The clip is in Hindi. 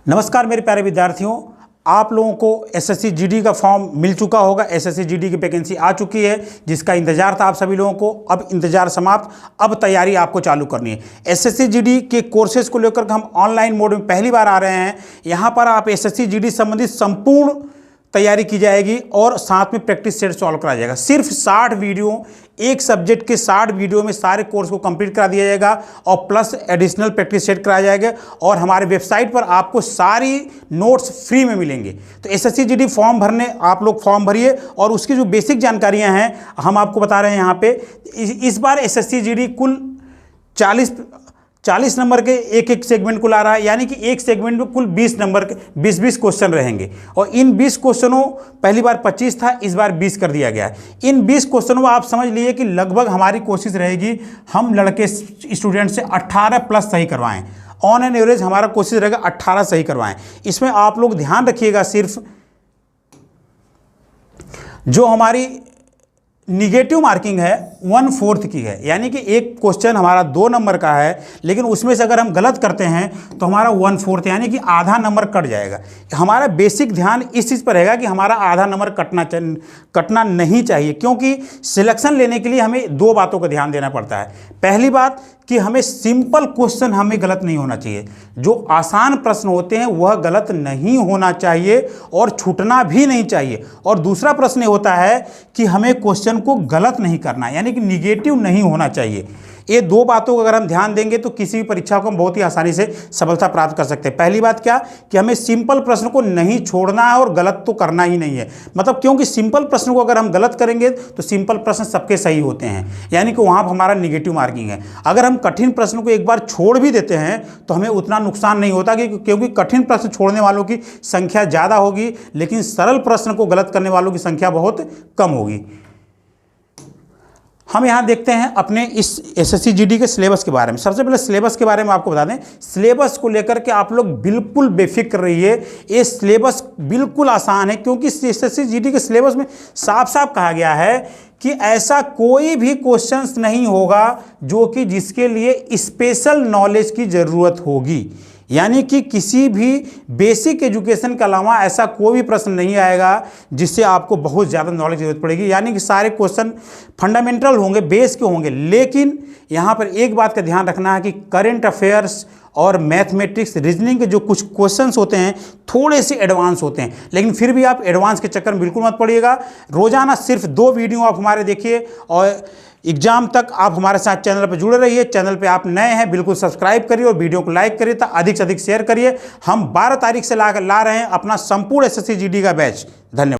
नमस्कार मेरे प्यारे विद्यार्थियों, आप लोगों को एसएससी जीडी का फॉर्म मिल चुका होगा। एसएससी जीडी की वैकेंसी आ चुकी है जिसका इंतजार था आप सभी लोगों को। अब इंतजार समाप्त, अब तैयारी आपको चालू करनी है। एसएससी जीडी के कोर्सेज को लेकर हम ऑनलाइन मोड में पहली बार आ रहे हैं। यहाँ पर आप एसएससी जीडी संबंधित संपूर्ण तैयारी की जाएगी और साथ में प्रैक्टिस सेट सॉल्व कराया जाएगा। सिर्फ 60 वीडियो, एक सब्जेक्ट के 60 वीडियो में सारे कोर्स को कंप्लीट करा दिया जाएगा और प्लस एडिशनल प्रैक्टिस सेट कराया जाएगा और हमारे वेबसाइट पर आपको सारी नोट्स फ्री में मिलेंगे। तो एसएससी जीडी फॉर्म भरने आप लोग फॉर्म भरिए और उसकी जो बेसिक जानकारियां हैं हम आपको बता रहे हैं यहाँ पे। इस बार एसएससी जीडी कुल 40 नंबर के एक सेगमेंट को ला रहा है, यानी कि एक सेगमेंट में कुल 20 नंबर के 20 क्वेश्चन रहेंगे और इन 20 क्वेश्चनों पहली बार 25 था, इस बार 20 कर दिया गया है। इन 20 क्वेश्चनों आप समझ लिए कि लगभग हमारी कोशिश रहेगी हम लड़के स्टूडेंट से 18 प्लस सही करवाएं। ऑन एन एवरेज हमारा कोशिश रहेगा 18 सही करवाएं। इसमें आप लोग ध्यान रखिएगा, सिर्फ जो हमारी निगेटिव मार्किंग है 1/4 की है, यानी कि एक क्वेश्चन हमारा 2 नंबर का है लेकिन उसमें से अगर हम गलत करते हैं तो हमारा 1/4 यानी कि आधा नंबर कट जाएगा। हमारा बेसिक ध्यान इस चीज़ पर रहेगा कि हमारा आधा नंबर कटना नहीं चाहिए, क्योंकि सिलेक्शन लेने के लिए हमें 2 बातों का ध्यान देना पड़ता है। पहली बात कि हमें सिंपल क्वेश्चन हमें गलत नहीं होना चाहिए, जो आसान प्रश्न होते हैं वह गलत नहीं होना चाहिए और छूटना भी नहीं चाहिए। और दूसरा प्रश्न होता है कि हमें क्वेश्चन को गलत नहीं करना, यानी कि निगेटिव नहीं होना चाहिए। ये 2 बातों को अगर हम ध्यान देंगे तो किसी भी परीक्षा को हम बहुत ही आसानी से सफलता प्राप्त कर सकते हैं। पहली बात क्या कि हमें सिंपल प्रश्न को नहीं छोड़ना है और गलत तो करना ही नहीं है। मतलब क्योंकि सिंपल प्रश्न को अगर हम गलत करेंगे तो सिंपल प्रश्न सबके सही होते हैं, यानी कि वहाँ पर हमारा निगेटिव मार्किंग है। अगर हम कठिन प्रश्न को एक बार छोड़ भी देते हैं तो हमें उतना नुकसान नहीं होता, क्योंकि कठिन प्रश्न छोड़ने वालों की संख्या ज़्यादा होगी लेकिन सरल प्रश्न को गलत करने वालों की संख्या बहुत कम होगी। हम यहाँ देखते हैं अपने इस एसएससी जीडी के सिलेबस के बारे में। सबसे पहले सिलेबस के बारे में आपको बता दें, सिलेबस को लेकर के आप लोग बिल्कुल बेफिक्र रहिए। ये सिलेबस बिल्कुल आसान है, क्योंकि एसएससी जीडी के सिलेबस में साफ साफ कहा गया है कि ऐसा कोई भी क्वेश्चंस नहीं होगा जो कि जिसके लिए स्पेशल नॉलेज की ज़रूरत होगी, यानी कि किसी भी बेसिक एजुकेशन के अलावा ऐसा कोई भी प्रश्न नहीं आएगा जिससे आपको बहुत ज़्यादा नॉलेज की जरूरत पड़ेगी। यानी कि सारे क्वेश्चन फंडामेंटल होंगे, बेस के होंगे, लेकिन यहाँ पर एक बात का ध्यान रखना है कि करंट अफेयर्स और मैथमेटिक्स, रीजनिंग के जो कुछ क्वेश्चंस होते हैं थोड़े से एडवांस होते हैं, लेकिन फिर भी आप एडवांस के चक्कर में बिल्कुल मत पड़िएगा। रोजाना सिर्फ 2 वीडियो आप हमारे देखिए और एग्जाम तक आप हमारे साथ चैनल पर जुड़े रहिए। चैनल पे आप नए हैं बिल्कुल सब्सक्राइब करिए और वीडियो को लाइक करिए, तो अधिक से अधिक शेयर करिए। हम 12 तारीख से ला रहे हैं अपना संपूर्ण एसएससी जीडी का बैच। धन्यवाद।